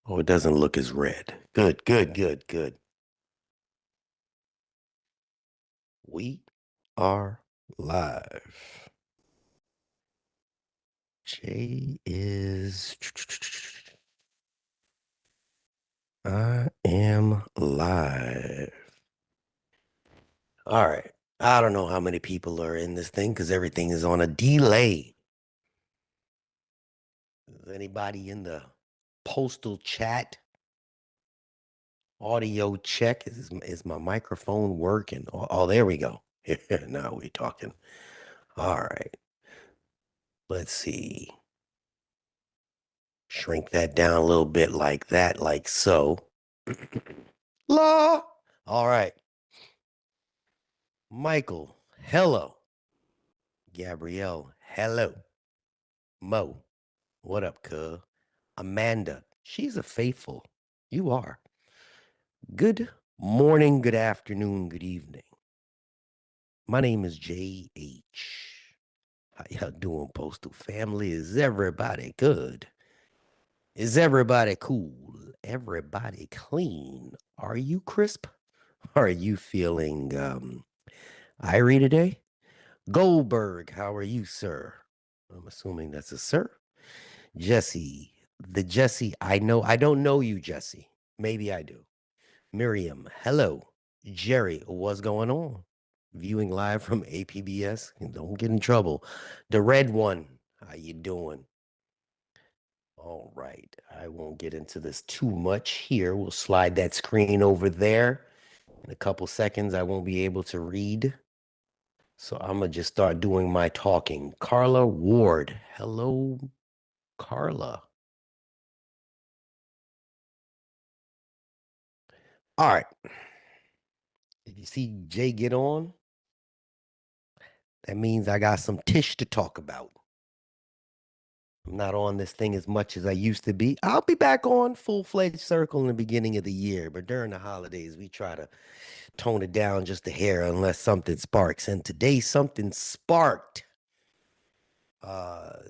Oh, it doesn't look as red. Good, good, good, good. We are live. Jay is. I am live. All right. I don't know how many people are in this thing because everything is on a delay. Is anybody in the postal chat? Audio check. Is my microphone working? Oh, there we go. Now we're talking. All right. Let's see. Shrink that down a little bit like that, like so. La. All right. Michael, hello. Gabrielle, hello. Mo, what up, cuz? Amanda, she's a faithful. You are. Good morning, good afternoon, good evening. My name is JH. How y'all doing, Postal family? Is everybody good? Is everybody cool? Everybody clean? Are you crisp? Are you feeling irie today? Goldberg, how are you, sir? I'm assuming that's a sir. Jesse, the Jesse I know. I don't know you, Jesse. Maybe I do. Miriam, hello. Jerry, what's going on? Viewing live from APBS. Don't get in trouble. The red one, how you doing? All right. I won't get into this too much here. We'll slide that screen over there. In a couple seconds, I won't be able to read. So I'm going to just start doing my talking. Carla Ward. Hello, Carla. All right. If you see Jay get on, that means I got some tish to talk about. I'm not on this thing as much as I used to be. I'll be back on full-fledged circle in the beginning of the year, but during the holidays, we try to tone it down just a hair unless something sparks. And today something sparked.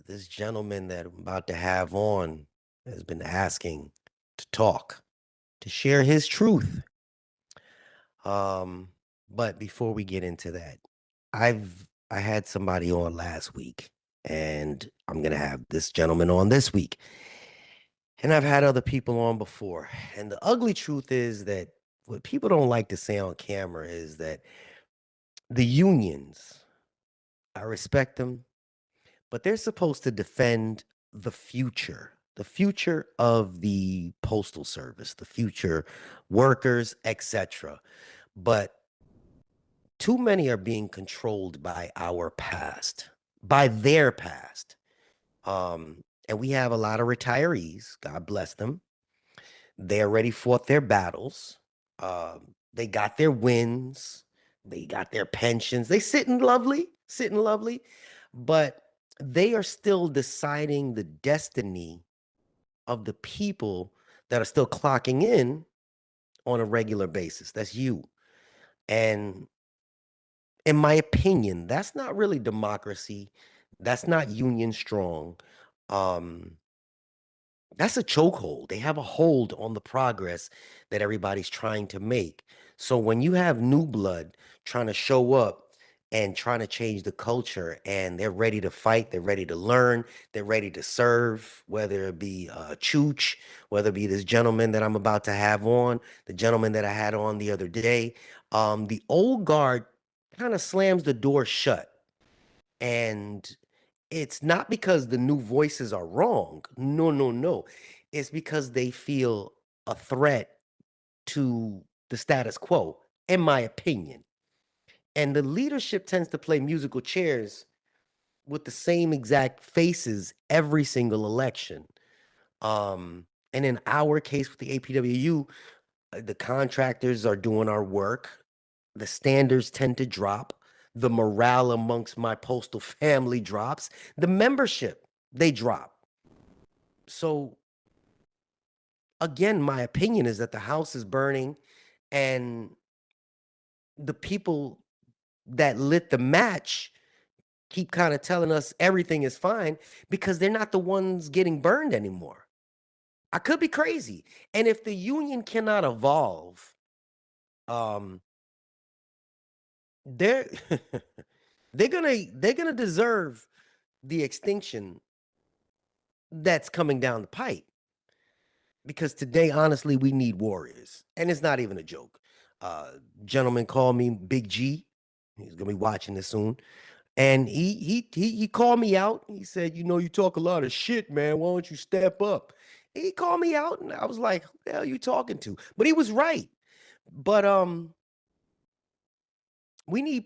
This gentleman that I'm about to have on has been asking to talk, to share his truth. But before we get into that, I had somebody on last week, and I'm gonna have this gentleman on this week. And I've had other people on before. And the ugly truth is that what people don't like to say on camera is that the unions, I respect them, but they're supposed to defend the future of the postal service, the future workers, etc. But too many are being controlled by our past, by their past. And we have a lot of retirees, God bless them. They already fought their battles. They got their wins. They got their pensions. They sitting lovely, but they are still deciding the destiny of the people that are still clocking in on a regular basis. That's you. And in my opinion, that's not really democracy. That's not union strong. Um, that's a chokehold. They have a hold on the progress that everybody's trying to make. So when you have new blood trying to show up and trying to change the culture, and they're ready to fight, they're ready to learn, they're ready to serve, whether it be Chooch, whether it be this gentleman that I'm about to have on, the gentleman that I had on the other day, the old guard kind of slams the door shut. And it's not because the new voices are wrong. No, no, no. It's because they feel a threat to the status quo, in my opinion. And the leadership tends to play musical chairs with the same exact faces every single election. And in our case with the APWU, the contractors are doing our work. The standards tend to drop. The morale amongst my postal family drops. The membership, they drop. So again, my opinion is that the house is burning, and the people that lit the match keep kind of telling us everything is fine because they're not the ones getting burned anymore. I could be crazy. And if the union cannot evolve, um, they're they're gonna deserve the extinction that's coming down the pipe. Because today, honestly, we need warriors, and it's not even a joke. Uh, Gentleman called me Big G. He's gonna be watching this soon, and he called me out. He said, "You know, you talk a lot of shit, man. Why don't you step up?" He called me out, and I was like, "Who the hell are you talking to?" But he was right. But we need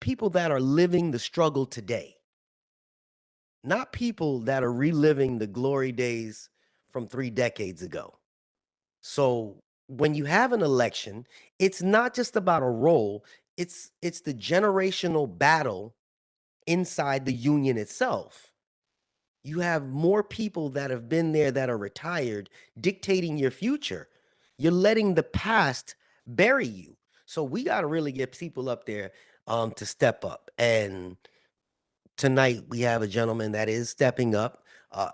people that are living the struggle today, not people that are reliving the glory days from 3 decades ago. So when you have an election, it's not just about a role, it's the generational battle inside the union itself. You have more people that have been there that are retired dictating your future. You're letting the past bury you. So we got to really get people up there to step up. And tonight we have a gentleman that is stepping up.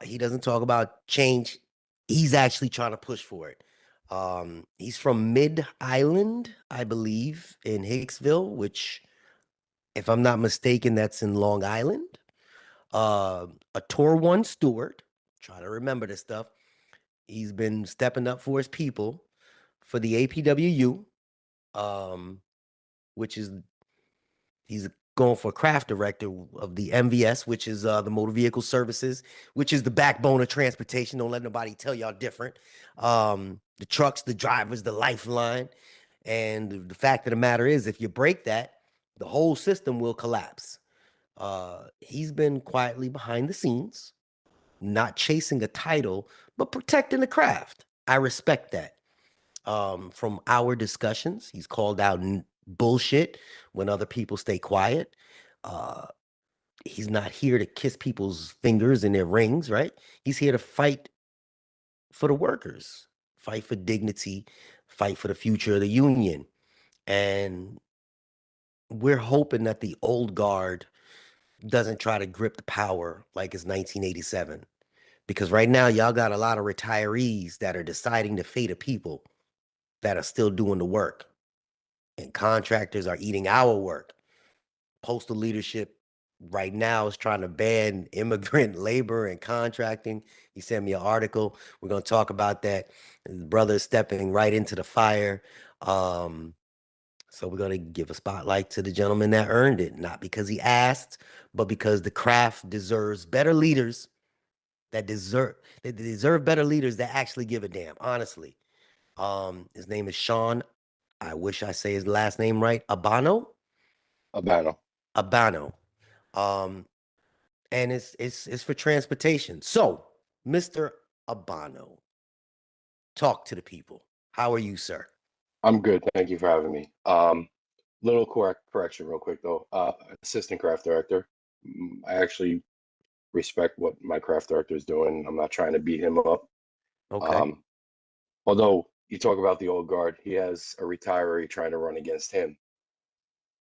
He doesn't talk about change. He's actually trying to push for it. He's from Mid Island, I believe, in Hicksville, which, if I'm not mistaken, that's in Long Island. A Tour One steward. Try to remember this stuff. He's been stepping up for his people for the APWU, which is he's going for craft director of the MVS, which is the motor vehicle services, which is the backbone of transportation. Don't let nobody tell y'all different. The trucks, the drivers, the lifeline. And the fact of the matter is, if you break that, the whole system will collapse. He's been quietly behind the scenes, not chasing a title, but protecting the craft. I respect that. From our discussions, he's called out bullshit when other people stay quiet. Uh, he's not here to kiss people's fingers in their rings, right? He's here to fight for the workers, fight for dignity, fight for the future of the union. And we're hoping that the old guard doesn't try to grip the power like it's 1987. Because right now, y'all got a lot of retirees that are deciding the fate of people that are still doing the work. And contractors are eating our work. Postal leadership right now is trying to ban immigrant labor and contracting. He sent me an article. We're going to talk about that. His brother is stepping right into the fire. Um, so we're going to give a spotlight to the gentleman that earned it, not because he asked, but because the craft deserves better leaders that deserve better leaders that actually give a damn, honestly. His name is Sean. I wish I say his last name right. Abano. Abano. Um, and it's for transportation. So, Mr. Abano, talk to the people. How are you, sir? I'm good. Thank you for having me. Little correction real quick though. Assistant craft director. I actually respect what my craft director is doing. I'm not trying to beat him up. Okay. Um, although you talk about the old guard, he has a retiree trying to run against him.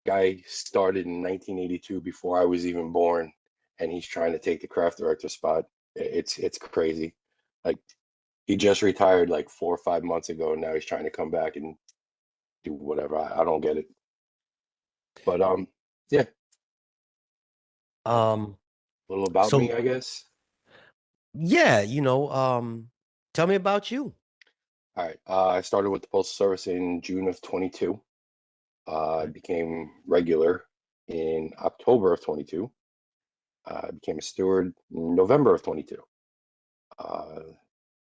Guy started in 1982 before I was even born, and he's trying to take the craft director spot. It's crazy. Like he just retired like 4 or 5 months ago, and now he's trying to come back and do whatever. I don't get it. But yeah, Um, a little about me, so I guess. yeah, tell me about you. All right. I started with the Postal Service in June of 22. I Okay. became regular in October of 22. I became a steward in November of 22. Uh,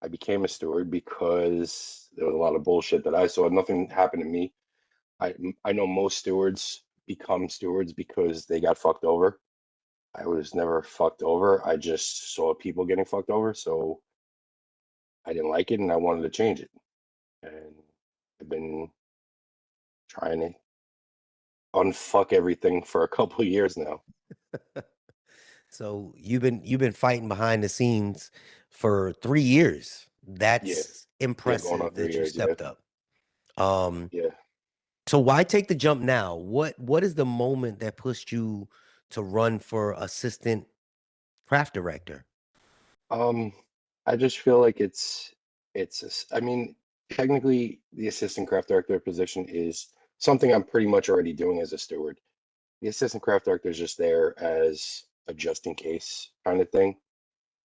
I became a steward because there was a lot of bullshit that I saw. Nothing happened to me. I know most stewards become stewards because they got fucked over. I was never fucked over. I just saw people getting fucked over, so I didn't like it and I wanted to change it. And I've been trying to unfuck everything for a couple of years now. So you've been fighting behind the scenes for 3 years. Yeah, That's yeah, going on impressive three that you years. Yeah, stepped up. Um, yeah. so why take the jump now? What is the moment that pushed you to run for assistant craft director? Um, I just feel like I mean, technically, the assistant craft director position is something I'm pretty much already doing as a steward. The assistant craft director is just there as a just in case kind of thing.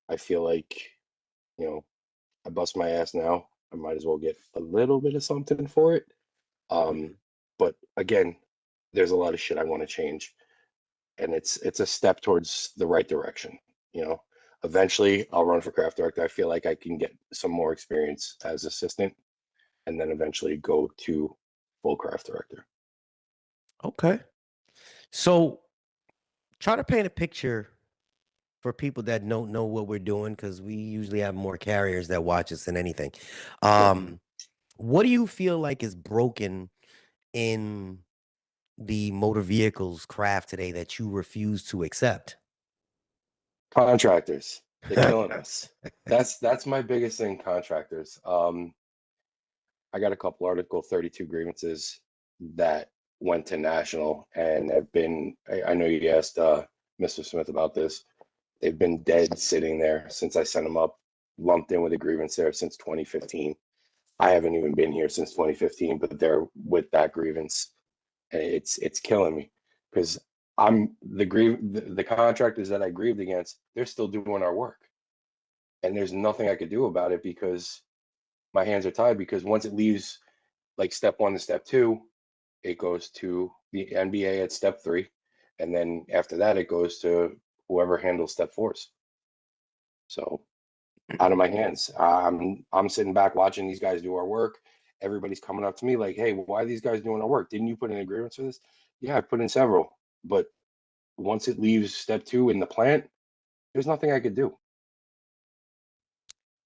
I feel like, you know, I bust my ass now. I might as well get a little bit of something for it. Um, Mhm. but again, there's a lot of shit I want to change, and it's a step towards the right direction. You know, eventually I'll run for craft director. I feel like I can get some more experience as assistant, and then eventually go to full craft director. Okay. So try to paint a picture for people that don't know what we're doing, because we usually have more carriers that watch us than anything. Sure. Um, what do you feel like is broken in the motor vehicles craft today that you refuse to accept? Contractors, they're killing us. That's my biggest thing, contractors. I got a couple Article 32 grievances that went to national and have been, I know you asked Mr. Smith about this. They've been dead sitting there since I sent them up, lumped in with a grievance there since 2015. I haven't even been here since 2015, but they're with that grievance. And it's killing me because the contractors that I grieved against, they're still doing our work. And there's nothing I could do about it because my hands are tied, because once it leaves like step one to step two, it goes to the NBA at step three. And then after that, it goes to whoever handles step fours. So out of my hands. I'm sitting back watching these guys do our work. Everybody's coming up to me like, "Hey, why are these guys doing our work? Didn't you put in agreements for this?" Yeah, I put in several, but once it leaves step two in the plant, there's nothing I could do.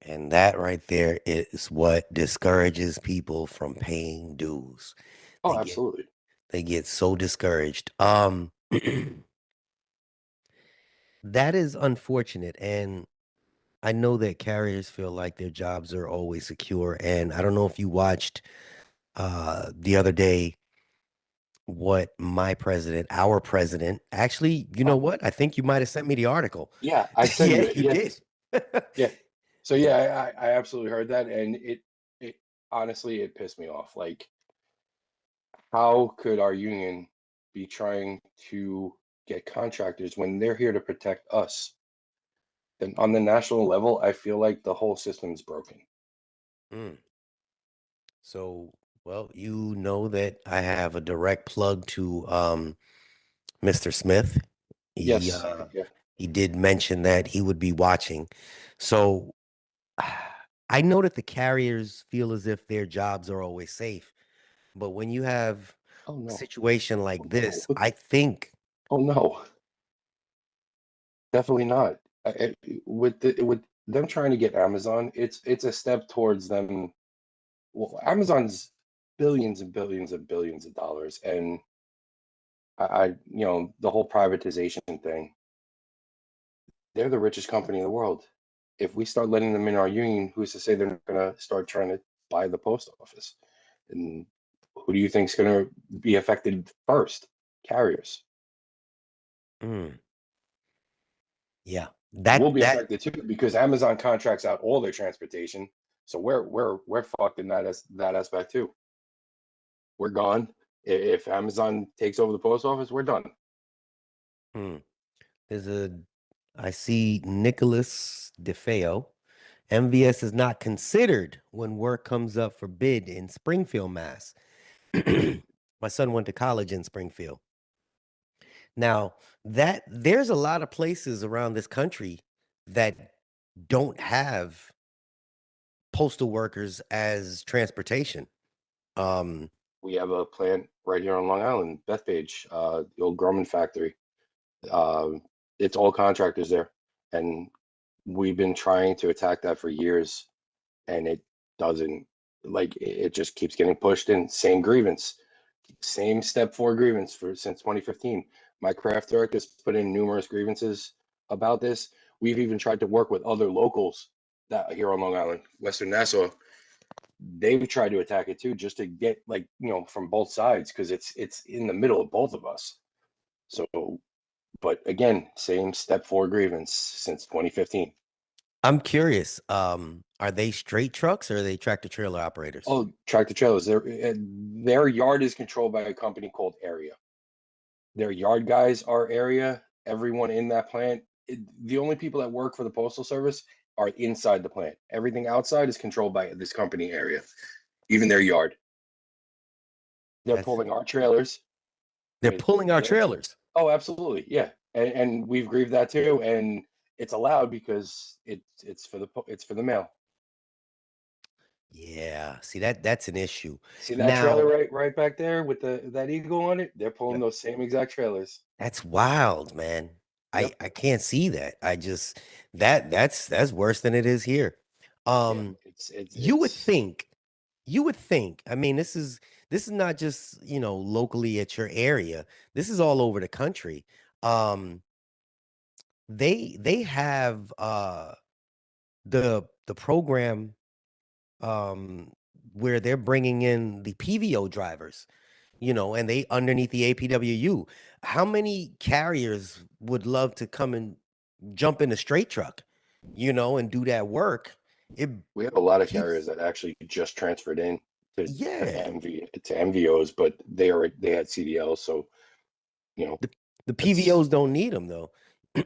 And that right there is what discourages people from paying dues. Oh, They get absolutely. they get so discouraged. That is unfortunate. And I know that carriers feel like their jobs are always secure. And I don't know if you watched the other day what our president, actually, you know Oh, what? I think you might have sent me the article. yeah, I sent Yeah, you it. you did. Yes, yeah. So yeah, I absolutely heard that, and it honestly it pissed me off. Like, how could our union be trying to get contractors when they're here to protect us? Then on the national level, I feel like the whole system is broken. Mm. So, well, you know that I have a direct plug to Mr. Smith. He Yes. Yeah. he did mention that he would be watching. So I know that the carriers feel as if their jobs are always safe, but when you have Oh a no. situation Oh like no. this, I think. Oh no. Definitely not. With them trying to get Amazon, it's a step towards them. Well, Amazon's billions and billions and billions of dollars, and the whole privatization thing. They're the richest company in the world. If we start letting them in our union, who's to say they're not going to start trying to buy the post office? And who do you think is going to be affected first? Carriers. Mm, yeah, We'll that be that affected too because Amazon contracts out all their transportation. So we're fucked in that aspect too. We're gone. If Amazon takes over the post office, we're done. mm, there's I see Nicholas DeFeo. MVS is not considered when work comes up for bid in Springfield, Mass. My son went to college in Springfield. Now, that there's a lot of places around this country that don't have postal workers as transportation. Um, We have a plant right here on Long Island, Bethpage, the old Grumman factory. Uh, it's all contractors there, and we've been trying to attack that for years, and it doesn't. Like it just keeps getting pushed in. Same grievance, same step four grievance for since 2015. My craft director has put in numerous grievances about this. We've even tried to work with other locals that here on Long Island, Western Nassau. They've tried to attack it too, just to get like from both sides because it's in the middle of both of us. So, but again, same step four grievance since 2015. I'm curious. Are they straight trucks or are they tractor trailer operators? Oh, tractor trailers. Their yard is controlled by a company called Area. Their yard guys are Area. Everyone in that plant, the only people that work for the Postal Service are inside the plant. Everything outside is controlled by this company Area, even their yard. They're That's pulling our trailers they're with pulling our their. trailers. Oh, absolutely, yeah, and we've grieved that too, and it's allowed because it's for the mail. Yeah. See that's an issue. See that trailer Now, right back there with that eagle on it? They're pulling yep, those same exact trailers. that's wild, man. Yep. I can't see that. I just that's worse than it is here. Yeah. Um, It's you would it's think, I mean, this is not just, locally at your area. This is all over the country. Um, they have the program um where they're bringing in the PVO drivers, and they underneath the APWU. How many carriers would love to come and jump in a straight truck, and do that work? It we have a lot of carriers keeps, that actually just transferred in yeah. to MVOs, but they had CDLs, so you know The the that's PVOs don't need them though.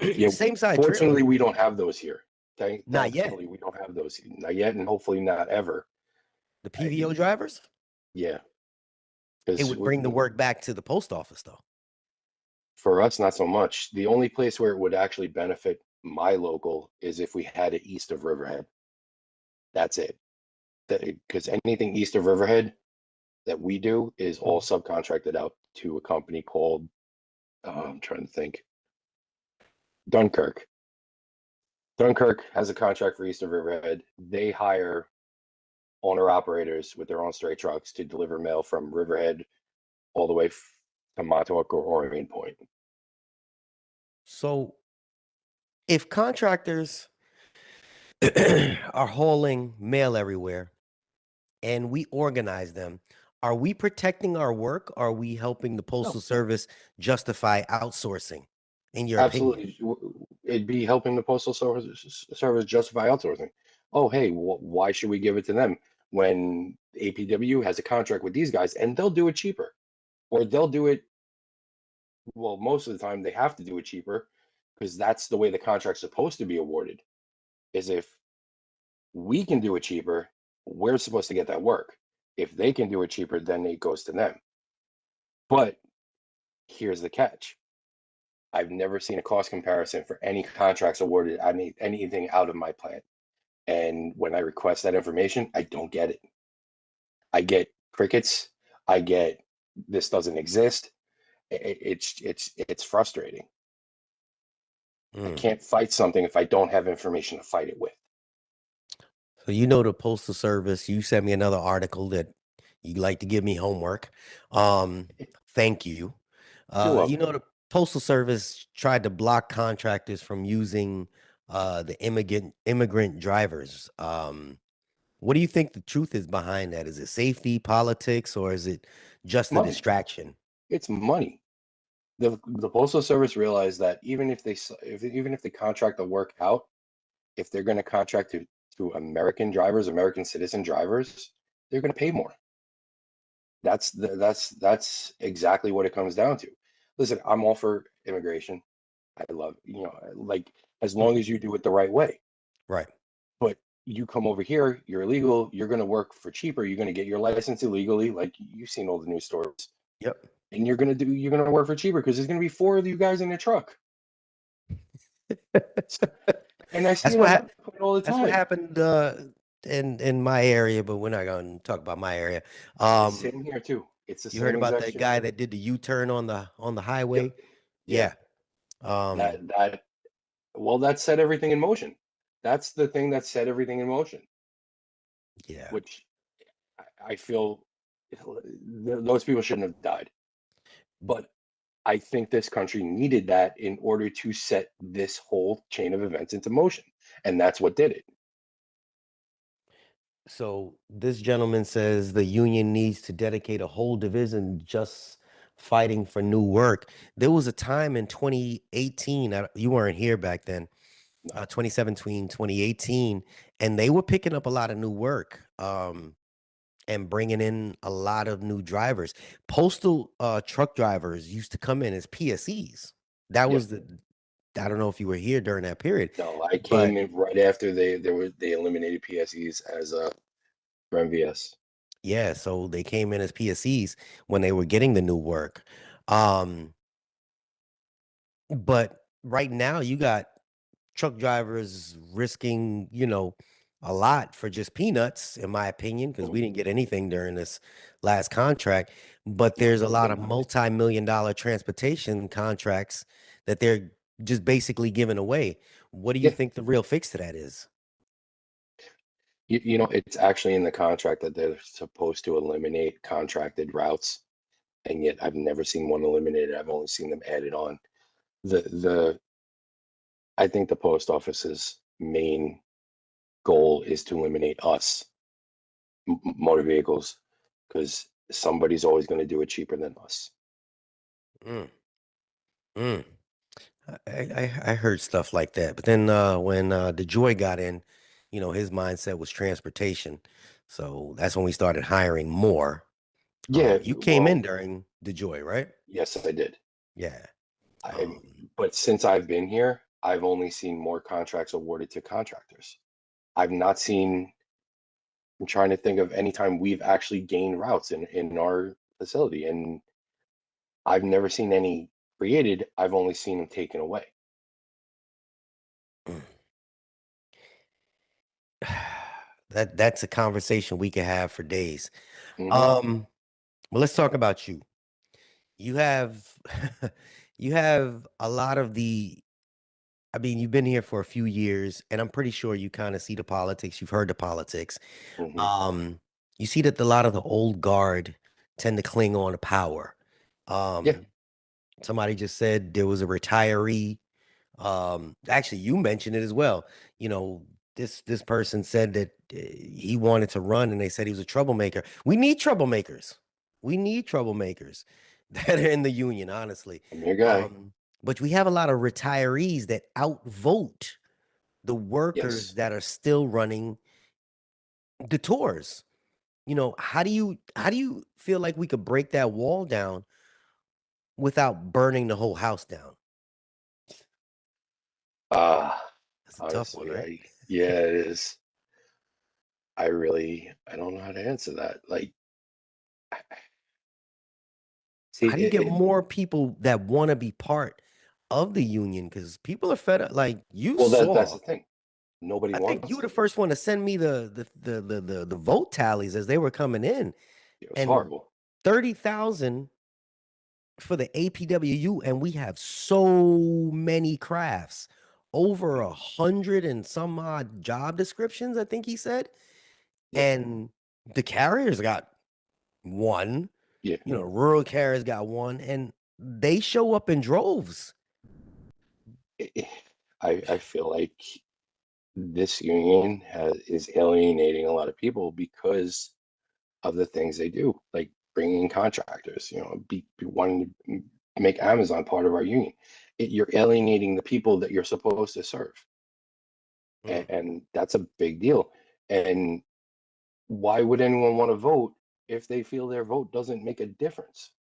yeah. Same side trailer. Fortunately, we don't have those here. Not yet. Thankfully, we don't have those not yet, and hopefully not ever. The I, PVO drivers, yeah, it because would bring the work back to the post office though. for us, not so much. The only place where it would actually benefit my local is if we had it east of Riverhead. That's it. Because anything east of Riverhead that we do is all subcontracted out to a company called, I'm trying to think, Dunkirk. Dunkirk has a contract for east of Riverhead. They hire owner operators with their own straight trucks to deliver mail from Riverhead all the way to Montauk or Orient Point. So if contractors are hauling mail everywhere and we organize them, are we protecting our work? Or are we helping the No, Postal Service justify outsourcing, in your opinion? absolutely. It'd be helping the Postal Service justify outsourcing. Oh, hey, why should we give it to them when APW has a contract with these guys and they'll do it cheaper? Or they'll do it, well, most of the time they have to do it cheaper because that's the way the contract's supposed to be awarded, is if we can do it cheaper, we're supposed to get that work. If they can do it cheaper, then it goes to them. But here's the catch. I've never seen a cost comparison for any contracts awarded anything out of my plant. And when I request that information, I don't get it. I get crickets. I get this doesn't exist. It's frustrating. I Mm. can't fight something if I don't have information to fight it with. So the Postal Service, you sent me another article that you like to give me homework. Thank you. You're welcome. The Postal Service tried to block contractors from using the immigrant drivers. What do you think the truth is behind that? Is it safety, politics, or is it just a Money. distraction? It's money. The Postal Service realized that even if they contract the work out, if they're going to contract to American drivers, American citizen drivers, they're going to pay more. That's exactly what it comes down to. Listen, I'm all for immigration. I love, like as long as you do it the right way. Right. But you come over here, you're illegal, you're going to work for cheaper, you're going to get your license illegally, like you've seen all the news stories, Yep. and you're going to work for cheaper because there's going to be four of you guys in a truck. And I see That's it what on happened. all the That's what time. happened in my area, but we're not going to talk about my area. Same here too. It's the You heard same about exact that shit. guy that did the U-turn on the Yep. highway? Yeah. Yeah. Um, That well, that set everything in motion. That's the thing that set everything in motion, yeah. which I feel those people shouldn't have died. But I think this country needed that in order to set this whole chain of events into motion. And that's what did it. So this gentleman says the union needs to dedicate a whole division just fighting for new work. There was a time in 2018, you weren't here back then, No. 2017, 2018, and they were picking up a lot of new work. And bringing in a lot of new drivers. Postal truck drivers used to come in as PSEs. That Yeah. was I don't know if you were here during that period, No, I but came in right after they eliminated PSEs as for MVS. yeah, so they came in as PSEs when they were getting the new work. Um, but right now you got truck drivers risking, a lot for just peanuts, in my opinion, because we Mhm. didn't get anything during this last contract. But No, there's a we lot did of not. multi-million-dollar transportation contracts that they're just basically giving away. What do you Yeah. think the real fix to that is? It's actually in the contract that they're supposed to eliminate contracted routes, and yet I've never seen one eliminated. I've only seen them added on. The I think the post office's main goal is to eliminate us, motor vehicles, because somebody's always going to do it cheaper than us. Mm, mm. I heard stuff like that, but then when DeJoy got in, his mindset was transportation, so that's when we started hiring more. Yeah, You came in well, during DeJoy, right? yes, I did. Yeah. I, Um, but since I've been here, I've only seen more contracts awarded to contractors. I've not seen, I'm trying to think of any time we've actually gained routes in our facility, and I've never seen any created. I've only seen them taken away. that's a conversation we could have for days. Hmm. Well, let's talk about you. You have you have a lot of I mean, you've been here for a few years, and I'm pretty sure you kind of see the politics. You've heard the politics. Hmm. Um, you see that a lot of the old guard tend to cling on to power. Yeah, Um, Somebody just said there was a retiree. Actually, you mentioned it as well. You know, this person said that he wanted to run, and they said he was a troublemaker. We need troublemakers. We need troublemakers that are in the union, honestly. I'm your guy. But we have a lot of retirees that outvote the workers Yes. that are still running the tours. How do you feel like we could break that wall down without burning the whole house down? Uh, That's a tough one, honestly, right? yeah, it is. I don't know how to answer that. Like, see, How do you get more people that want to be part of the union? Because people are fed up. Like you well, that's saw, the thing. Nobody I think you wants were the to. first one to send me the vote tallies as they were coming in, It was and horrible. 30,000 for the APWU, and we have so many crafts, over 100 and some odd job descriptions, I think he said, Yeah, and the carriers got one. yeah. Rural carriers got one, and they show up in droves. It- it- I feel like this union is alienating a lot of people because of the things they do, like bringing in contractors. Be wanting to make Amazon part of our union. You're alienating the people that you're supposed to serve, Mm. and that's a big deal. And why would anyone want to vote if they feel their vote doesn't make a difference?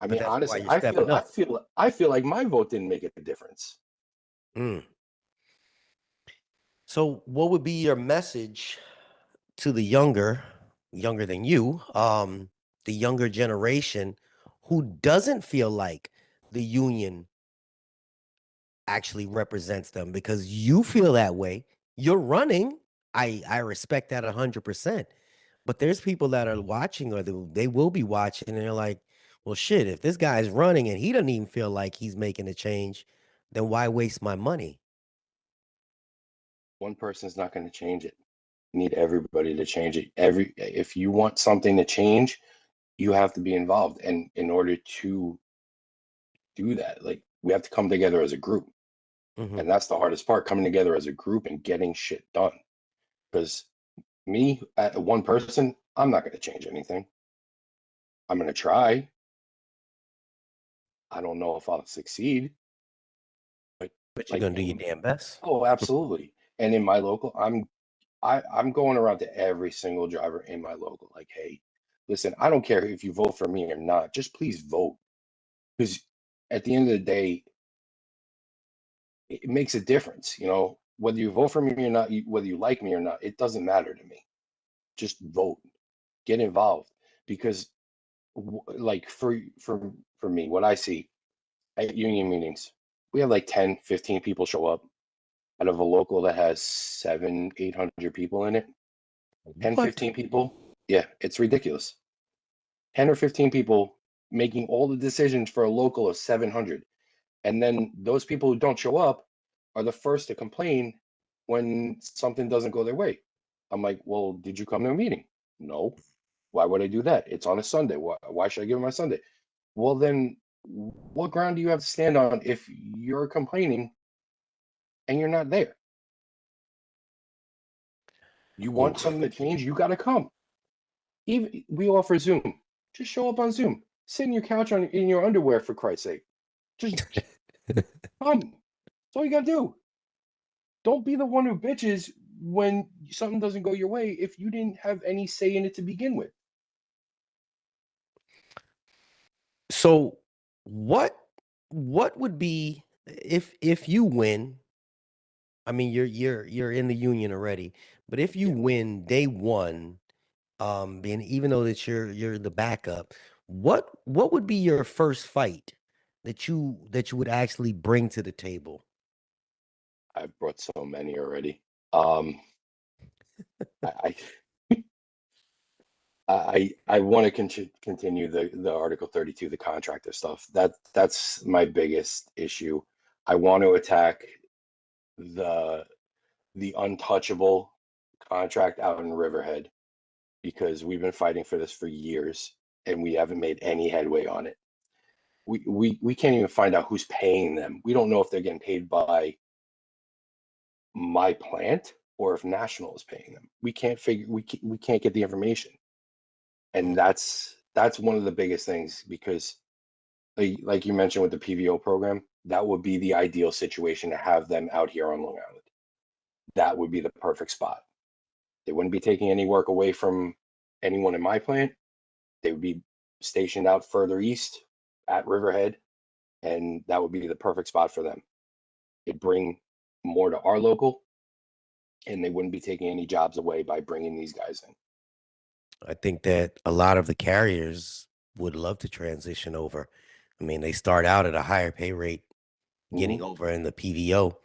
I But mean, that's why honestly, you're I feel stepping I up. feel I feel like my vote didn't make a difference. Mm. So, what would be your message to the younger than you, the younger generation who doesn't feel like the union actually represents them? Because you feel that way. You're running. I respect that 100%. But there's people that are watching, or they will be watching, and they're like, well, shit, if this guy's running and he doesn't even feel like he's making a change, then why waste my money? One person's not going to change it. You need everybody to change it. If you want something to change, you have to be involved. And in order to do that, like we have to come together as a group. Hmm. And that's the hardest part, coming together as a group and getting shit done. Because me, at one person, I'm not going to change anything. I'm going to try. I don't know if I'll succeed, but But you're Like gonna do your damn best. oh, absolutely. And in my local, I'm going around to every single driver in my local, like, hey, listen, I don't care if you vote for me or not, just please vote. Because at the end of the day, it makes a difference, whether you vote for me or not, whether you like me or not, it doesn't matter to me. Just vote, get involved. Because like for me, what I see at union meetings, we have like 10, 15 people show up out of a local that has 800 people in it. 10, What? 15 people. Yeah, it's ridiculous. 10 or 15 people making all the decisions for a local of 700. And then those people who don't show up are the first to complain when something doesn't go their way. I'm like, well, did you come to a meeting? No. Why would I do that? It's on a Sunday. Why should I give them my Sunday? Well, then what ground do you have to stand on if you're complaining and you're not there? You want Oof. something to change, you got to come. Even we offer Zoom. Just show up on Zoom. Sit in your couch in your underwear for Christ's sake. Just come. That's all you got to do. Don't be the one who bitches when something doesn't go your way if you didn't have any say in it to begin with. So what would be if you win? I mean, you're in the union already, but if you Yeah, win day one, and even though that you're the backup, what would be your first fight that you would actually bring to the table? I've brought so many already. Um, I I want to continue the Article 32, the contractor stuff. That's my biggest issue. I want to attack the the untouchable contract out in Riverhead because we've been fighting for this for years and we haven't made any headway on it. We can't even find out who's paying them. We don't know if they're getting paid by my plant or if National is paying them. We can't get the information. And that's one of the biggest things because like you mentioned with the PVO program, that would be the ideal situation to have them out here on Long Island. That would be the perfect spot. They wouldn't be taking any work away from anyone in my plant. They would be stationed out further east at Riverhead, and that would be the perfect spot for them. It'd bring more to our local, and they wouldn't be taking any jobs away by bringing these guys in. I think that a lot of the carriers would love to transition over. I mean, they start out at a higher pay rate Hmm. getting over in the PVO,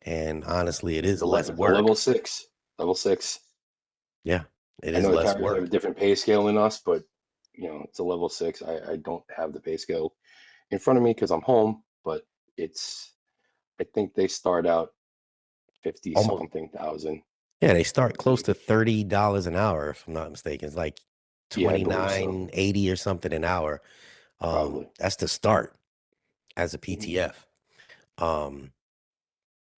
and honestly, it is less It's a level work. six. Level six. Yeah, it I is know the less carriers have a work. different pay scale than us, but it's a level six. I don't have the pay scale in front of me because I'm home, but it's I think they start out 50 Almost. something thousand, Yeah, they start close maybe. to $30 an hour, if I'm not mistaken. It's like Yeah, I believe so. 29.80 or something an hour. Probably. That's the start as a Mhm. PTF. Um,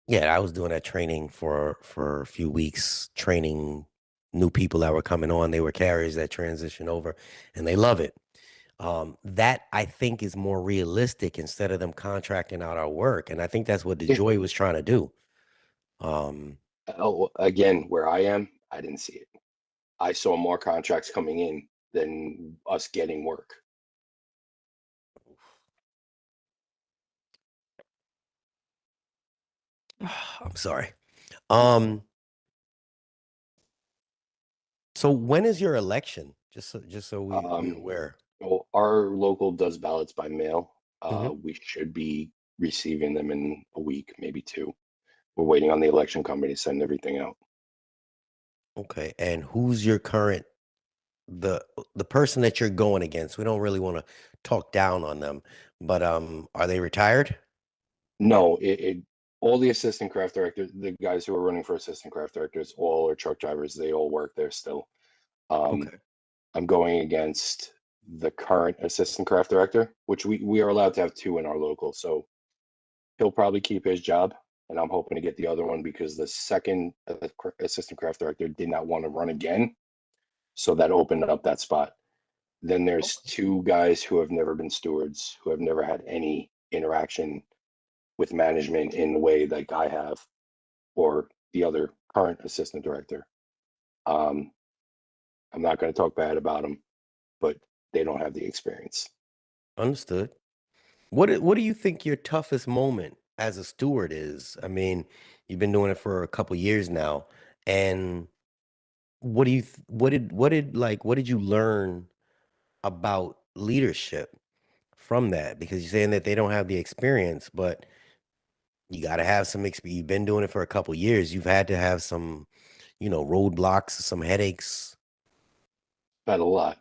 yeah, I was doing that training for a few weeks, training new people that were coming on. They were carriers that transition over, and they love it. That I think is more realistic instead of them contracting out our work, and I think that's what the Yeah. Joy was trying to do. Um, Oh, again, where I am, I didn't see it. I saw more contracts coming in than us getting work. I'm sorry. Um, so when is your election? Just so we're Um, aware. well, our local does ballots by mail. Hmm. We should be receiving them in a week, maybe two. We're waiting on the election company to send everything out. Okay, and who's your current the person that you're going against? We don't really want to talk down on them, but are they retired? No, all the assistant craft directors, the guys who are running for assistant craft directors, all are truck drivers. They all work there still. Um, Okay. I'm going against the current assistant craft director, which we are allowed to have two in our local. So he'll probably keep his job, and I'm hoping to get the other one because the second assistant craft director did not want to run again. So that opened up that spot. Then there's Okay. two guys who have never been stewards, who have never had any interaction with management in the way like I have, or the other current assistant director. Um, I'm not going to talk bad about them, but they don't have the experience. Understood. What do you think your toughest moment as a steward is? I mean, you've been doing it for a couple years now, and what did you learn about leadership from that? Because you're saying that they don't have the experience, but you got to have some experience. You've been doing it for a couple years. You've had to have some, roadblocks, some headaches. Had a lot.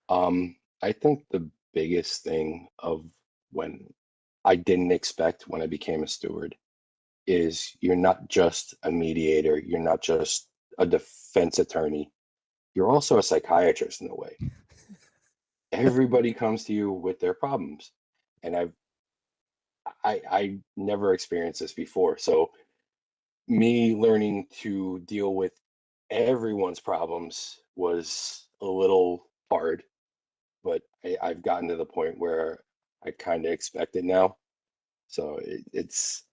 I think the biggest thing of when I didn't expect when I became a steward is you're not just a mediator, you're not just a defense attorney, you're also a psychiatrist in a way. Everybody comes to you with their problems. And I never experienced this before. So me learning to deal with everyone's problems was a little hard, but I've gotten to the point where I kind of expect it now. So it's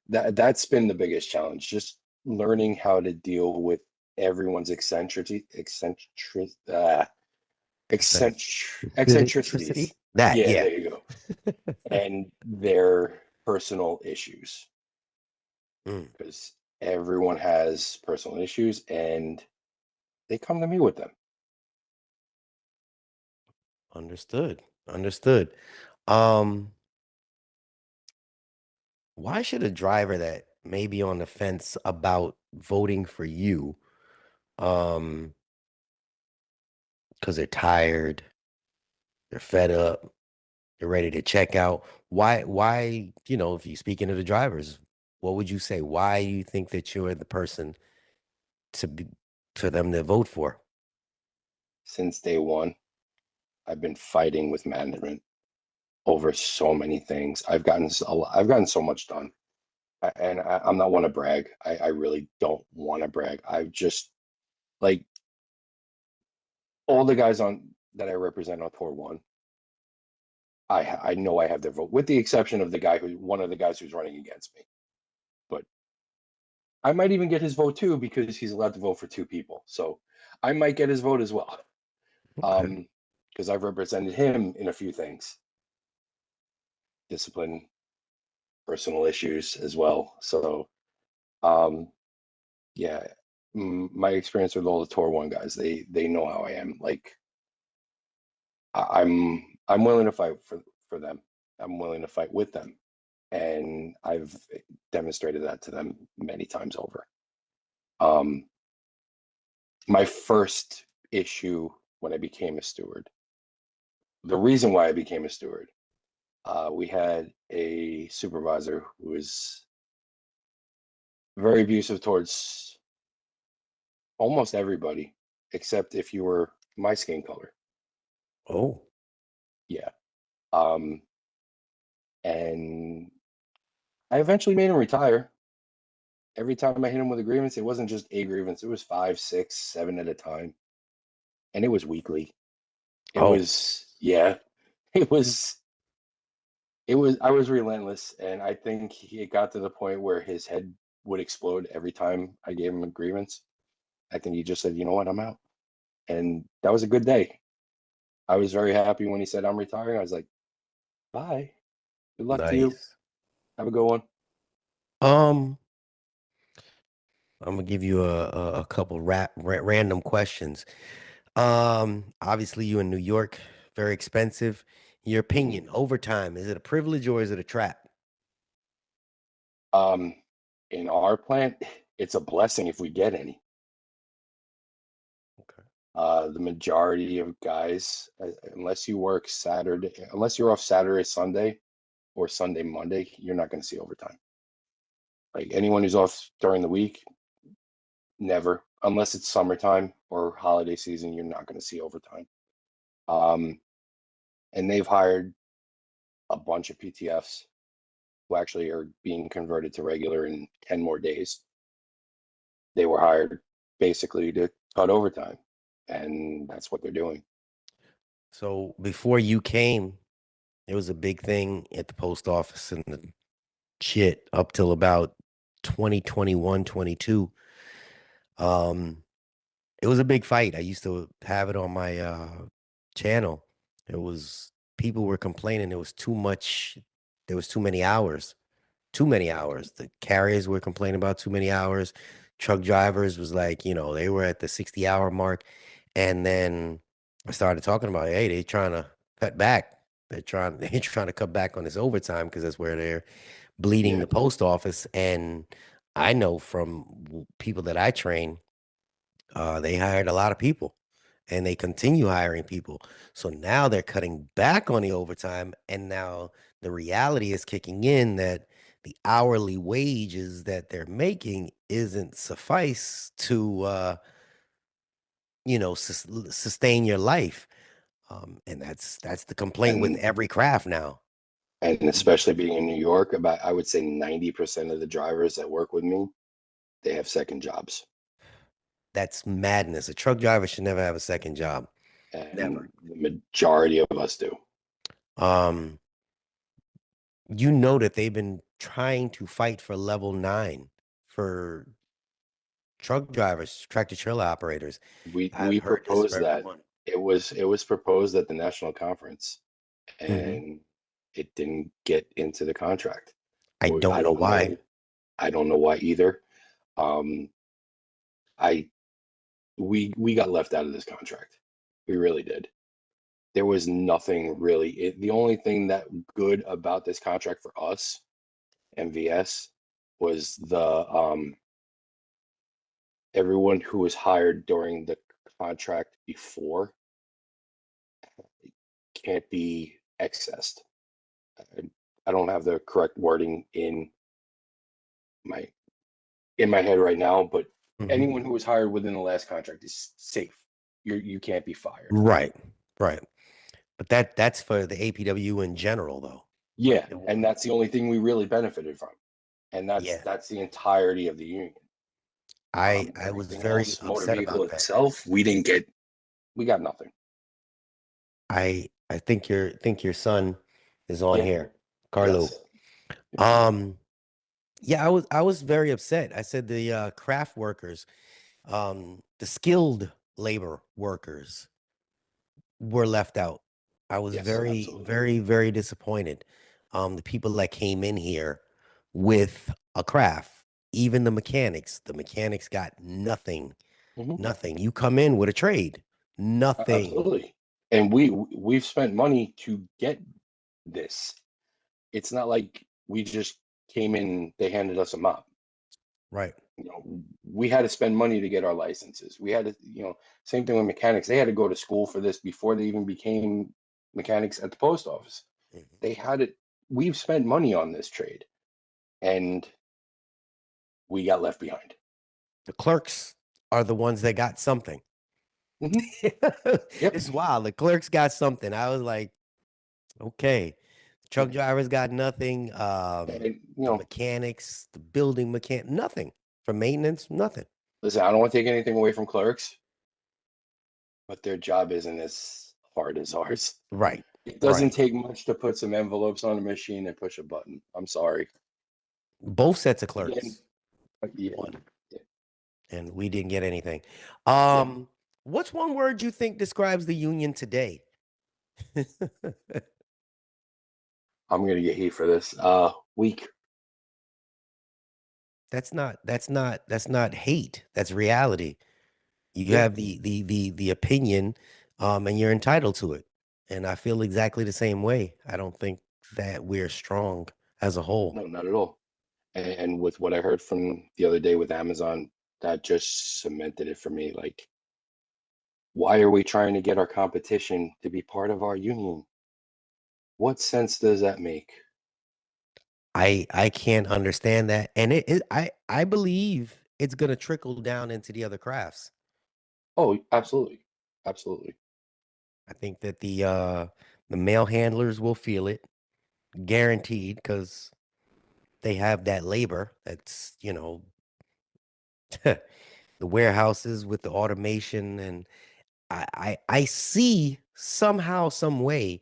that's been the biggest challenge, just learning how to deal with everyone's eccentricities. Eccentricity? That, Yeah, yeah. there you go. And their personal issues, Mm, because everyone has personal issues and they come to me with them. understood. Understood. Um, why should a driver that may be on the fence about voting for you, um, because they're tired, they're fed up, they're ready to check out, why, if you're speaking to the drivers, what would you say? Why you think that you're the person to be for them to vote for? Since day one, I've been fighting with management over so many things. I've gotten so much done. And I'm not one to brag. I really don't want to brag. I've just like all the guys on that I represent on tour one. I know I have their vote, with the exception of one of the guys who's running against me. But I might even get his vote too because he's allowed to vote for two people. So I might get his vote as well. Okay. Because I've represented him in a few things, discipline, personal issues as well. So um, yeah, my experience with all the tour one guys, they know how I am. Like I'm willing to fight for them. I'm willing to fight with them, and I've demonstrated that to them many times over. Um, my first issue when I became a steward, the reason why I became a steward, we had a supervisor who was very abusive towards almost everybody, except if you were my skin color. Oh, Yeah. Um, and I eventually made him retire. Every time I hit him with a grievance, it wasn't just a grievance, it was five, six, seven at a time. And it was weekly. It oh, was, yeah, it was, I was relentless. And I think it got to the point where his head would explode every time I gave him a grievance. I think he just said, you know what, I'm out. And that was a good day. I was very happy when he said, I'm retiring. I was like, bye. Good luck to you. nice. Have a good one. Um, I'm gonna give you a couple random questions. Obviously you in New York, very expensive. Your Mhm. opinion, overtime, is it a privilege or is it a trap? Um, in our plant, it's a blessing if we get any. Okay. The majority of guys, unless you work Saturday, unless you're off Saturday, Sunday, or Sunday, Monday, you're not going to see overtime. Like anyone who's off during the week, never, unless it's summertime or holiday season, you're not going to see overtime. Um, and they've hired a bunch of PTFs who actually are being converted to regular in 10 more days. They were hired basically to cut overtime, and that's what they're doing. So before you came, it was a big thing at the post office and shit up till about 2021, 22. Um, it was a big fight. I used to have it on my channel. It was people were complaining there was too much, there was too many hours. Too many hours. The carriers were complaining about too many hours. Truck drivers was like, they were at the 60-hour mark. And then I started talking about, hey, they trying to cut back. They're trying to cut back on this overtime because that's where they're bleeding Yeah. the post office. And I know from people that I train, they hired a lot of people and they continue hiring people. So now they're cutting back on the overtime. And now the reality is kicking in that the hourly wages that they're making isn't suffice to, sustain your life. And that's the complaint with And every craft now. and especially being in New York, about I would say 90% of the drivers that work with me, they have second jobs. That's madness. A truck driver should never have a second job. Never. And the majority of us do. Um, you know that they've been trying to fight for level 9 for truck drivers, tractor trailer operators. I've We heard this for proposed that. everyone. It was proposed at the national conference, Hmm. and it didn't get into the contract. I don't I know don't why. know. I don't know why either. Um, I we got left out of this contract. We really did. There was nothing really. The only thing that good about this contract for us, MVS, was the everyone who was hired during the contract before can't be accessed. I, I don't have the correct wording my in my head right now, but Hmm. anyone who was hired within the last contract is safe. You can't be fired. Right, right. But that's for the APW in general, though. Yeah, It and won't. that's the only thing we really benefited from, and that's Yeah, that's the entirety of the union. I was Everything very else, motor upset vehicle about that. itself, we got nothing. I think your son is on Yeah, here, yes. Carlo. Um, yeah, I was very upset. I said the craft workers, the skilled labor workers were left out. I was Yes, very, absolutely. very, very disappointed. The people that came in here with a craft, even the mechanics got nothing, Mhm. nothing. You come in with a trade, nothing. Absolutely. And we've spent money to get this. It's not like we just came in, they handed us a mop. Right. We had to spend money to get our licenses. We had to, same thing with mechanics. They had to go to school for this before they even became mechanics at the post office. Mhm. They had it. We've spent money on this trade, and we got left behind. The clerks are the ones that got something. Hmm. Yep. It's wild. The clerks got something. I was like, okay. The Yeah. truck drivers got nothing. And The mechanics, the building mechanic, nothing. For maintenance, nothing. listen, I don't want to take anything away from clerks, but their job isn't as hard as ours. Right. It doesn't Right. take much to put some envelopes on a machine and push a button. I'm sorry. Both sets of Again, clerks yeah, won, yeah, and we didn't get anything. yeah. What's one word you think describes the union today? I'm gonna get heat for this. Weak. That's not hate. That's reality. You Yeah. have the opinion, and you're entitled to it. And I feel exactly the same way. I don't think that we're strong as a whole. No, not at all. And with what I heard from the other day with Amazon, that just cemented it for me. Like, why are we trying to get our competition to be part of our union? What sense does that make? I can't understand that, and I believe it's gonna trickle down into the other crafts. Oh, absolutely. Absolutely. I think that the mail handlers will feel it, guaranteed, because they have that labor. That's the warehouses with the automation, and I see somehow, some way,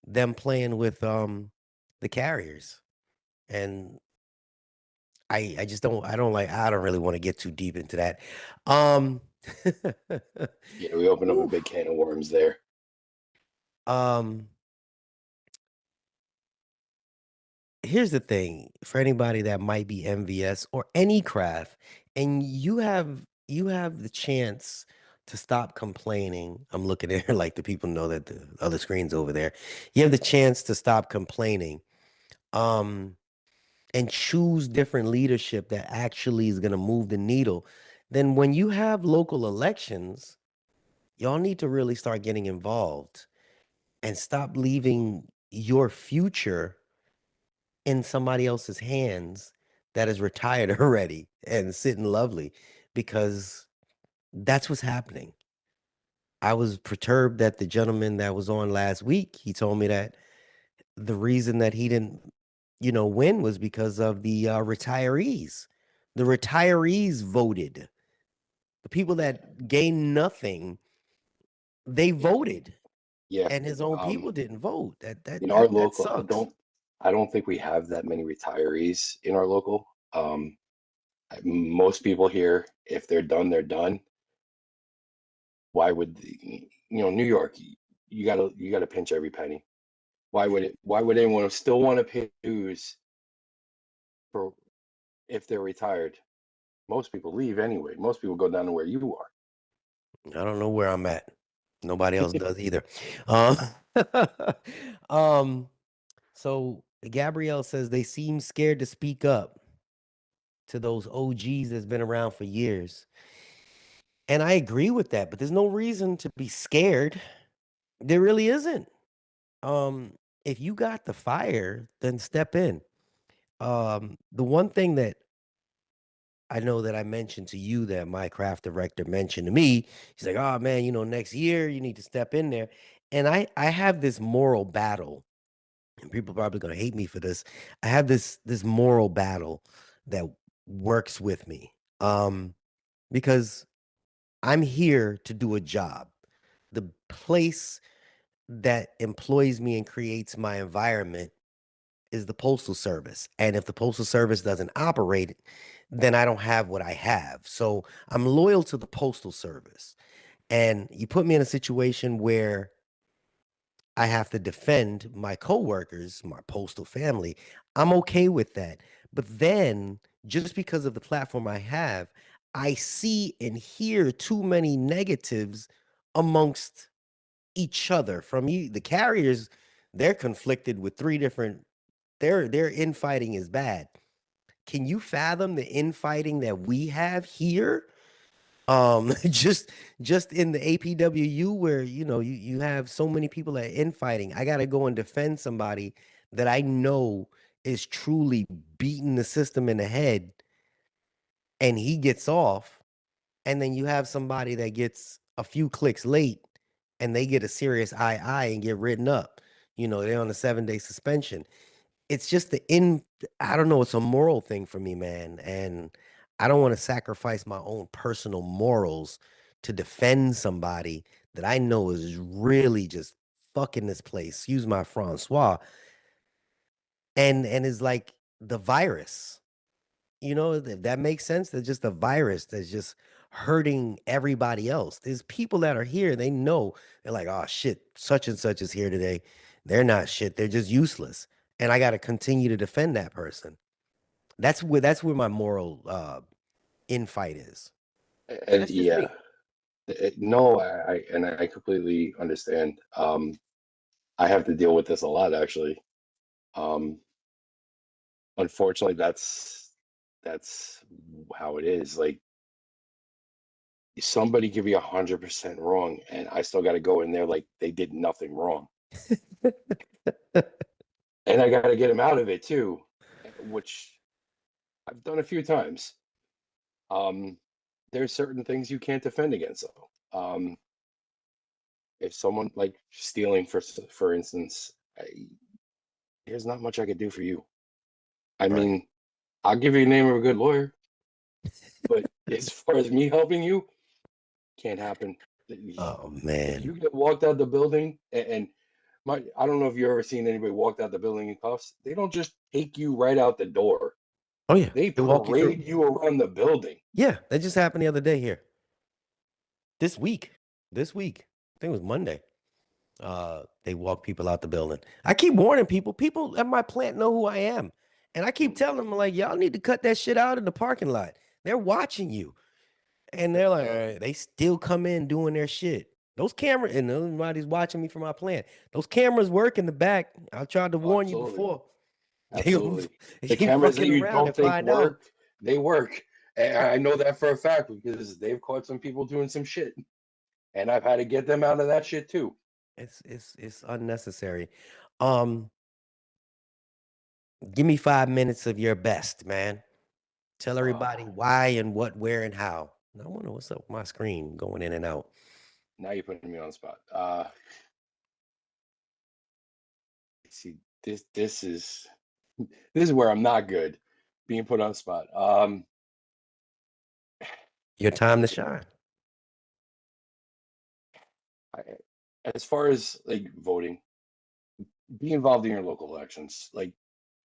them playing with the carriers, and I just I don't really want to get too deep into that. Um, Yeah, we opened up a big oof. can of worms there. Um, Here's the thing for anybody that might be envious or any craft, and you have the chance to stop complaining. I'm looking at her like the people know that the other screen's over there. You have the chance to stop complaining. Um, and choose different leadership that actually is going to move the needle. Then when you have local elections, y'all need to really start getting involved and stop leaving your future in somebody else's hands that is retired already and sitting lovely, because that's what's happening. I was perturbed that the gentleman that was on last week, he told me that the reason that he didn't, win was because of the retirees. The retirees voted. The people Yeah, that gained nothing, they yeah, voted, yeah. and his own people didn't vote. In our That local, sucks. I don't think we have that many retirees in our local. Most people here, if they're done, they're done. Why would New York? You gotta pinch every penny. Why would anyone still want to pay dues for if they're retired? Most people leave anyway. Most people go down to where you are. I don't know where I'm at. Nobody else does either. Um, um, so Gabrielle says they seem scared to speak up to those OGs that's been around for years. And I agree with that, but there's no reason to be scared. There really isn't. Um, if you got the fire, then step in. The one thing that I know that I mentioned to you that my craft director mentioned to me, he's like, "Oh man, next year you need to step in there." And I have this moral battle, and people are probably gonna hate me for this. I have this moral battle that works with me. Because I'm here to do a job. The place that employs me and creates my environment is the Postal Service. And if the Postal Service doesn't operate, then I don't have what I have. So I'm loyal to the Postal Service. And you put me in a situation where I have to defend my coworkers, my postal family. I'm okay with that. But then, just because of the platform I have, I see and hear too many negatives amongst each other from you. The carriers, they're conflicted with three different, their infighting is bad. Can you fathom the infighting that we have here? just in the APWU, where you have so many people that are infighting. I gotta go and defend somebody that I know is truly beating the system in the head, and he gets off. And then you have somebody that gets a few clicks late and they get a serious II and get written up. They're on a 7-day suspension. It's just I don't know, it's a moral thing for me, man. And I don't want to sacrifice my own personal morals to defend somebody that I know is really just fucking this place. Excuse my Francois. And is like the virus. If that makes sense. There's just a virus that's just hurting everybody else. There's people that are here, they know, they're like, oh shit, such and such is here today. They're not shit, they're just useless. And I gotta continue to defend that person. That's where my moral infight is. And And that's just yeah, me. no, and I completely understand. I have to deal with this a lot actually. Um, Unfortunately, that's how it is. Like somebody could be 100% wrong, and I still got to go in there like they did nothing wrong, and I got to get them out of it too, which I've done a few times. Um, there's certain things you can't defend against though. If someone like stealing, for instance, there's not much I could do for you. I Right. mean, I'll give you the name of a good lawyer, but as far as me helping you, can't happen. Oh If man. you get walked out the building and I don't know if you ever seen anybody walked out the building in cuffs. They don't just take you right out the door. Oh yeah, They they walk you through. parade you around the building. Yeah, that just happened the other day here. This week. This week. I think it was Monday. They walk people out the building. I keep warning people. People at my plant know who I am. And I keep telling them, like, y'all need to cut that shit out in the parking lot. They're watching you. And they're like, they still come in doing their shit. Those cameras, and nobody's watching me from my plant. Those cameras work in the back. I tried to Oh, warn you absolutely. before. They gonna Absolutely. The you cameras that fucking you around don't and think find out. work, they work. And I know that for a fact because they've caught some people doing some shit. And I've had to get them out of that shit too. It's unnecessary. Um, Give me 5 minutes of your best, man. Tell Uh, everybody why and what, where, and how. I wonder what's up with my screen going in and out. Now you're putting me on the spot. See, this is where I'm not good being put on the spot. Your time to shine. I, as far as like voting, be involved in your local elections. Like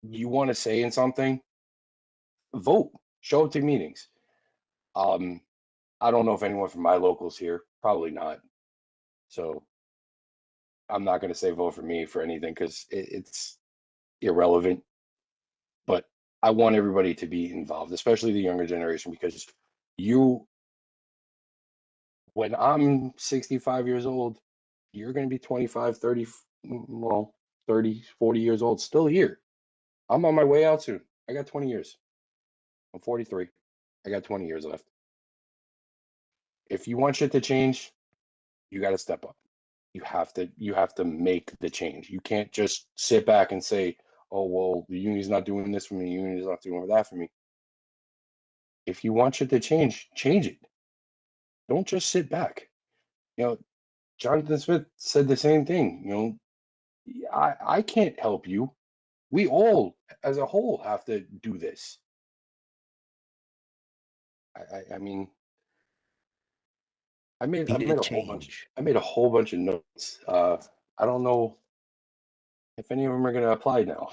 you want to say in something, vote, show up to meetings. Um, I don't know if anyone from my locals here, probably not. So I'm not going to say vote for me for anything because it's irrelevant. But I want everybody to be involved, especially the younger generation, because you, when I'm 65 years old, you're going to be 25, 30, well, 30, 40 years old, still here. I'm on my way out soon. I got 20 years. I'm 43. I got 20 years left. If you want shit to change, you got to step up. You have to make the change. You can't just sit back and say, "Oh, well, the union's not doing this for me, the union's not doing that for me." If you want shit to change, change it. Don't just sit back. You know, Jonathan Smith said the same thing. I can't help you. We all, as a whole, have to do this. I mean, I made Be I the made a whole bunch. change. I made a whole bunch of notes. I don't know if any of them are going to apply now.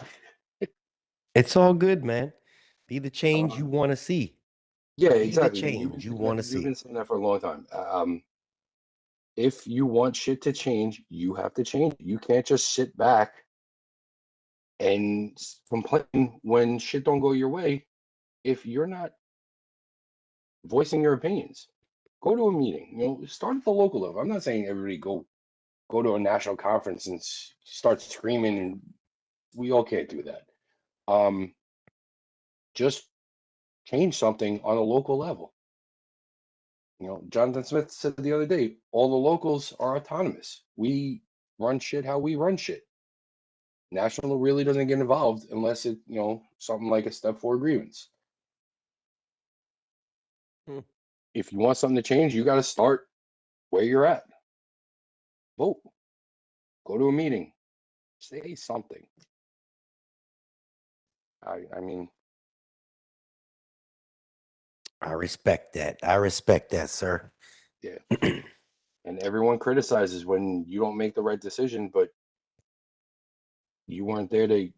It's all good, man. Be the change you Um, want to see. yeah, Be the exactly. You've been change you saying that. want to You've see. been saying that for a long time. If you want shit to change, you have to change. You can't just sit back and complain when shit don't go your way. If you're not voicing your opinions, go to a meeting. Start at the local level. I'm not saying everybody go to a national conference and start screaming. And we all can't do that. Um, just change something on a local level. Jonathan Smith said the other day, all the locals are autonomous. We run shit how we run shit. National really doesn't get involved unless something like a step four grievance. Hmm. If you want something to change, you got to start where you're at. Vote. Go to a meeting. Say something. I mean, I respect that. I respect that, sir. yeah. And everyone criticizes when you don't make the right decision, but you weren't there to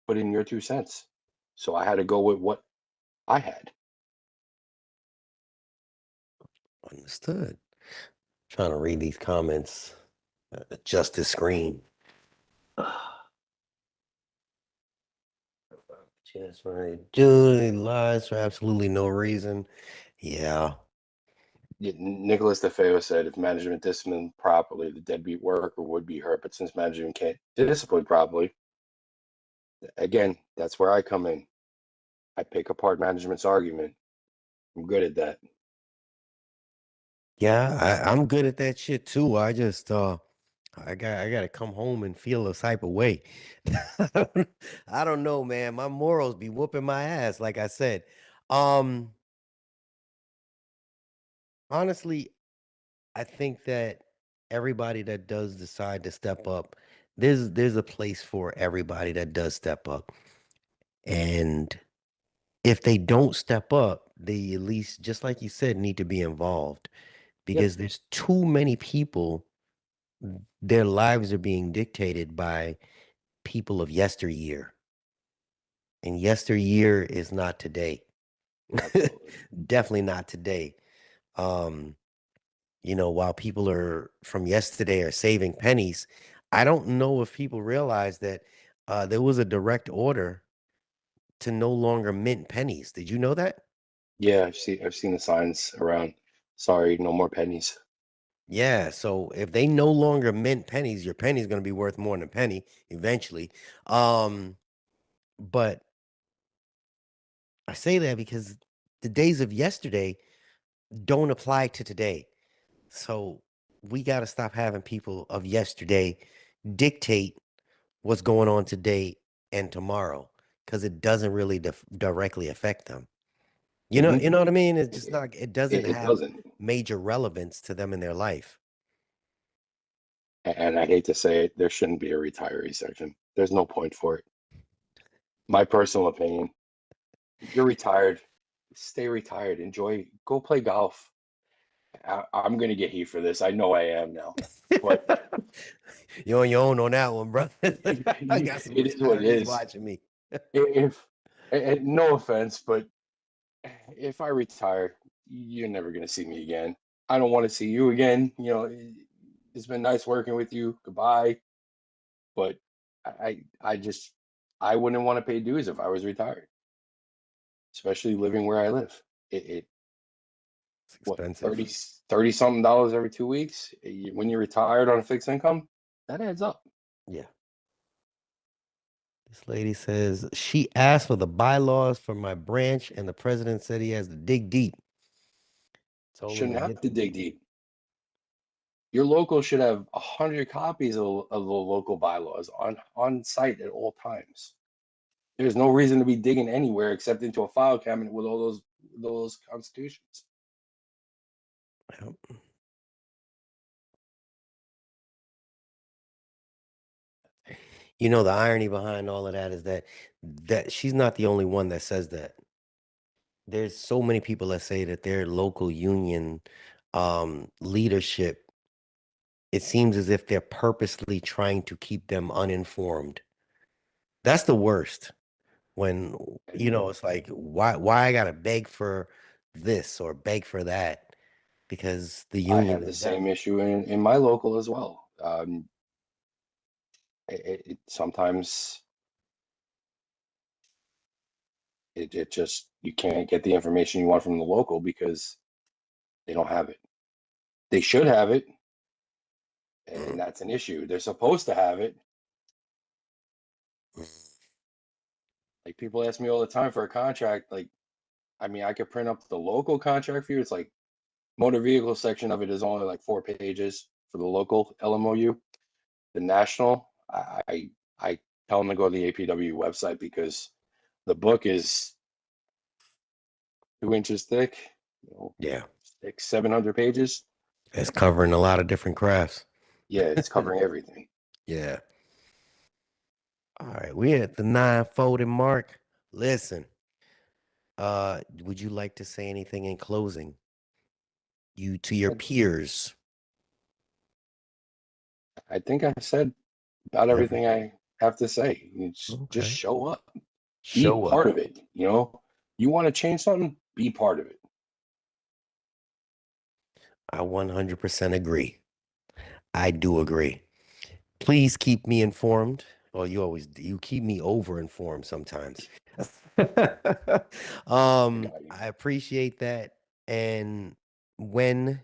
put in your 2 cents. So I had to go with what I had. Understood. Trying to read these comments. Adjust the screen. Just when they do, they lies for absolutely no reason. Yeah. Nicholas DeFeo said if management disciplined properly, the deadbeat worker would be hurt. But since management can't discipline properly, again, that's where I come in. I pick apart management's argument. I'm good at that. Yeah, I'm good at that shit too. I gotta come home and feel a type of way. I don't know, man. My morals be whooping my ass, like I said. Um, Honestly, I think that everybody that does decide to step up, there's a place for everybody that does step up. And if they don't step up, they at least, just like you said, need to be involved Yeah, because there's too many people, their lives are being dictated by people of yesteryear. And yesteryear is not today. Absolutely. Definitely not today. Um, while people are from yesterday are saving pennies, I don't know if people realize that there was a direct order to no longer mint pennies. Did you know that? Yeah, I've seen the signs around. Sorry, no more pennies. Yeah, so if they no longer mint pennies, your penny's going to be worth more than a penny eventually. Um, but I say that because the days of yesterday don't apply to today. So we got to stop having people of yesterday dictate what's going on today and tomorrow because it doesn't really directly affect them. You Hmm. know what I mean? It's just It, not, it doesn't it have doesn't. major relevance to them in their life. And I hate to say it, there shouldn't be a retiree section. There's no point for it. My personal opinion. You're retired. Stay retired. Enjoy. Go play golf. I'm gonna get heat for this. I know I am now. But You're on your own on that one, bro. I got some it is what it retirees is. watching me. If and no offense, but if I retire, you're never gonna see me again. I don't want to see you again. It's been nice working with you. Goodbye. But I just I wouldn't want to pay dues if I was retired, especially living where I live. It It's what expensive. 30 something dollars every 2 weeks. When you're retired on a fixed income, that adds up. Yeah. This lady says she asked for the bylaws for my branch, and the president said he has to dig deep. Told him Shouldn't to have hit. to dig deep. Your local should have 100 copies of the local bylaws on site at all times. There's no reason to be digging anywhere except into a file cabinet with all those constitutions. Yep. The irony behind all of that is that she's not the only one that says that. There's so many people that say that their local union leadership, it seems as if they're purposely trying to keep them uninformed. That's the worst. When And it's like, why I gotta beg for this or beg for that because the I union have the is that. same issue in my local as well. Sometimes it just you can't get the information you want from the local because they don't have it. They should have it, and that's an issue. They're supposed to have it. Like people ask me all the time for a contract. Like, I mean, I could print up the local contract for you. It's like motor vehicle section of it is only like 4 pages for the local LMOU. The national, I tell them to go to the APW website because the book is 2 inches thick, you know, Yeah, 700 pages. it's covering a lot of different crafts. Yeah, it's covering everything. Yeah. All right, we're at the 940 mark. Listen, would you like to say anything in closing? You to your I, peers. I think I said about everything Everything. I have to say. Just Okay. show up, be Show part up. of it. You want to change something, be part of it. I 100% agree. I do agree. Please keep me informed. Well, you keep me over informed sometimes. I got you. I appreciate that. And when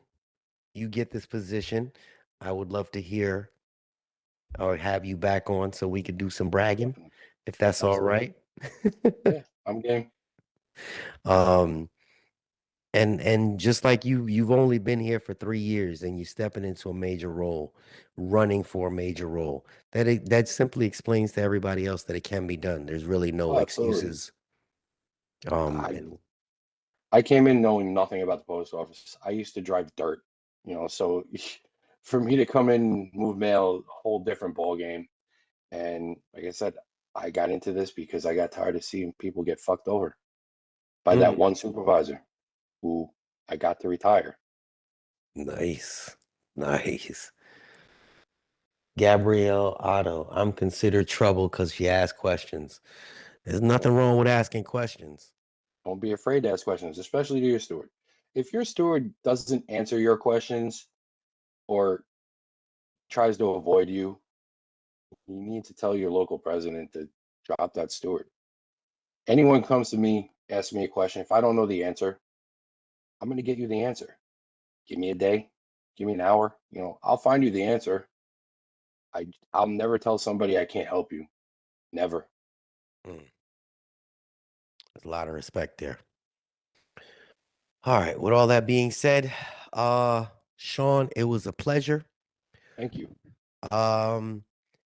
you get this position, I would love to hear or have you back on so we could do some bragging, Definitely. if that's all Absolutely. right. Yeah, I'm game. Um, and just like you've only been here for 3 years and you stepping into a major role, running for a major role. That simply explains to everybody else that it can be done. There's really no Oh, absolutely. excuses. I And I came in knowing nothing about the post office. I used to drive dirt, so for me to come in, move mail, whole different ball game. And like I said, I got into this because I got tired of seeing people get fucked over by that mm, one supervisor who I got to retire. nice, nice. Gabrielle Otto, I'm considered trouble because she asked questions. There's nothing wrong with asking questions. Don't be afraid to ask questions, especially to your steward. If your steward doesn't answer your questions or tries to avoid you, you need to tell your local president to drop that steward. Anyone comes to me, asks me a question. If I don't know the answer, I'm going to get you the answer. Give me a day, give me an hour. I'll find you the answer. I'll never tell somebody I can't help you. Never. Mm, there's a lot of respect there. All right. With all that being said, Sean, it was a pleasure. Thank you. Um,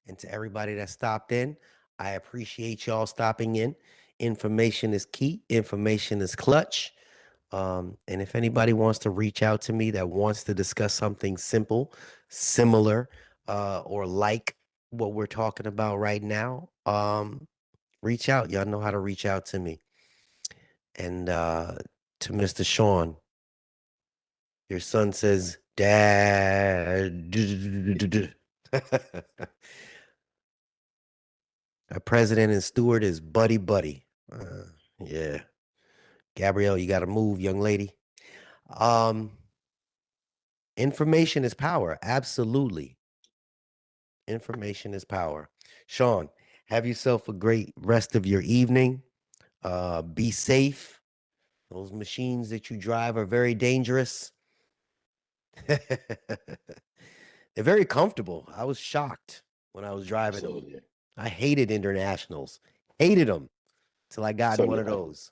and to everybody that stopped in, I appreciate y'all stopping in. Information is key. Information is clutch. And if anybody wants to reach out to me that wants to discuss something simple, similar, or like what we're talking about right now, reach out. Y'all know how to reach out to me. And to Mr. Sean, your son says, Dad. Our president and steward is buddy buddy. Yeah. Gabrielle, you got to move, young lady. Um, Information is power. Absolutely. Information is power. Sean, have yourself a great rest of your evening. Be safe. Those machines that you drive are very dangerous. They're very comfortable. I was shocked when I was driving them. Absolutely. I hated internationals. Hated them till I got in So one do of I. those.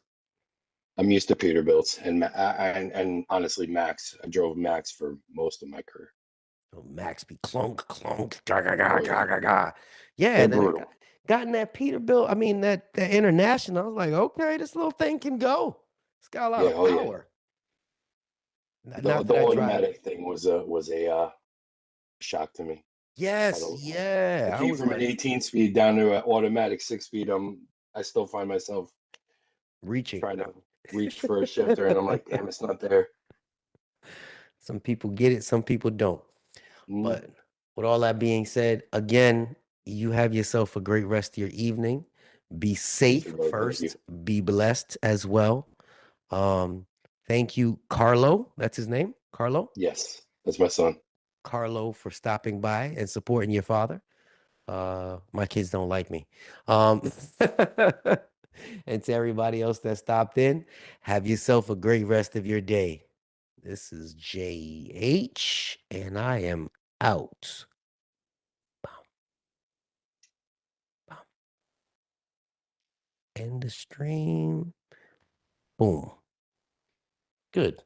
I'm used to Peterbilt's and honestly Max. I drove Max for most of my career. Oh, Max be clunk, clunk, ga, ga, ga, Oh yeah, ga, ga, ga. Yeah, they're then I brutal. got in that Peterbilt. I mean, that international. I was like, okay, this little thing can go. It's got a lot Yeah, of oh yeah. power. The Not that the I drive. automatic thing was a shock to me. I Yes, don't. I yeah. I came was from an like 18 speed down to an automatic 6 speed. I still find myself reaching. trying to reach for a shifter, and I'm like, damn, it's not there. Some people get it, some people don't. Mm, But with all that being said, again, you have yourself a great rest of your evening. Be you too, safe brother. Thank you. first, be blessed as well. Um, Thank you, Carlo. That's his name, Carlo. Yes, that's my son. Carlo, for stopping by and supporting your father. My kids don't like me. And to everybody else that stopped in, have yourself a great rest of your day. This is JH, and I am out. End the stream. Boom. Good.